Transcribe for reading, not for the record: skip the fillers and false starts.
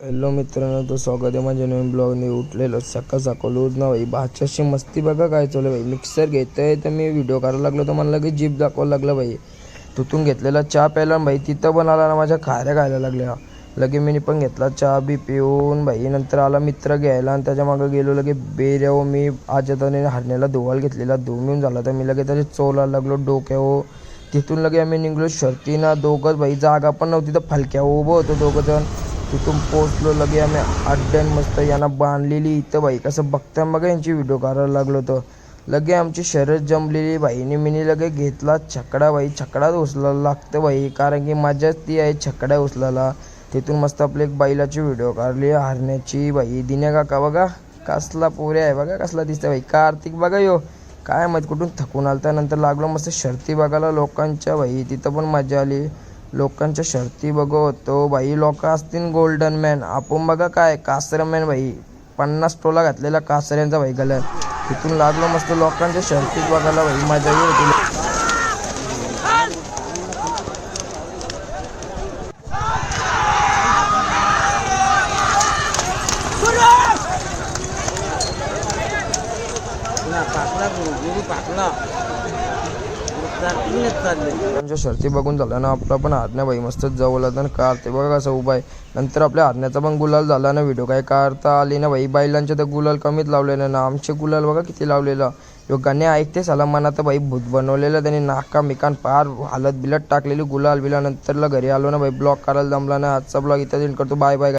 Hello मित्रांनो, तो स्वागत आहे माझ्या नवीन ब्लॉगने. उठलेलो सकाळ सकाळ ना भाई, भाच्याशी मस्ती बघा काय चालू भाई. मिक्सर घेतोय तर मी व्हिडिओ करायला लागलो तर मला लगेच जीभ दाखवायला लागला भाई. तिथून घेतलेला चहा प्यायला भाई, तिथं पण आला ना माझ्या खाऱ्या खायला लागल्या. लगे मी पण घेतला चहा बी पिऊन भाई. नंतर आला मित्र घ्यायला आणि त्याच्या मागं गेलो. लगे बेऱ्यावर मी आजताने हरण्याला धुवायला घेतलेला. धुवून झाला तर मी लगे त्याचे चोलायला लागलो डोक्यावर. तिथून लगे आम्ही निघलो शर्तीना दोघंच भाई. जागा पण नव्हती तर फलक्यावर उभं होतो दोघं जण. तिथून पोचलो. लगे आम्ही अड्ड्यान मस्त यांना बांधलेली इथं भाई. कसं बघता बघा यांची व्हिडिओ करायला लागलो तर लगे आमची शर्यत जमलेली भाईने. मिनी लगे घेतला छकडा भाई. छकडाच उचलायला लागतं भाई, कारण की मजाच ती आहे छकडा उचलायला. तिथून मस्त आपली एक बैलाची व्हिडिओ काढली हरण्याची भाई. दिन्या काका बघा कसला पोऱ्या आहे बघा, कसला दिसतं भाई. कार्तिक बघा यो काय माहीत कुठून थकून आला. त्यानंतर लागलो मस्त शर्ती बघायला लोकांच्या भाई. तिथं पण मजा आली. लोकांच्या शर्ती बघतो भाई. लोक असतील गोल्डन मॅन, आपण बघा काय कासर मॅन भाई. 50 टोला घातलेला कासऱ्यांचा भाई गल्यात. तिथून लागलो मस्त लोकांच्या शर्ती बघायला भाई. मजा येईल. त्यांच्या शर्ती बघून झाला ना आपला पण हरण्या भाई मस्त जवळ आला ना. कारते बघा कसं उभा आहे. नंतर आपल्या हरण्याचा पण गुलाल झाला ना. व्हिडिओ काय काढता आली ना भाई. बैलांच्या तर गुलाल कमीच लावलेला ना, आमचे गुलाल बघा किती लावलेला. यो गाणे ऐकते साला मनात भाई भूत बनवलेलं त्यांनी. नाका मिकान पार हालत बिलत टाकलेली गुलाल बिला. नंतरला घरी आलो ना भाई. ब्लॉग करायला जमला ना. आजचा ब्लॉग इथं एंड करतो. Bye bye.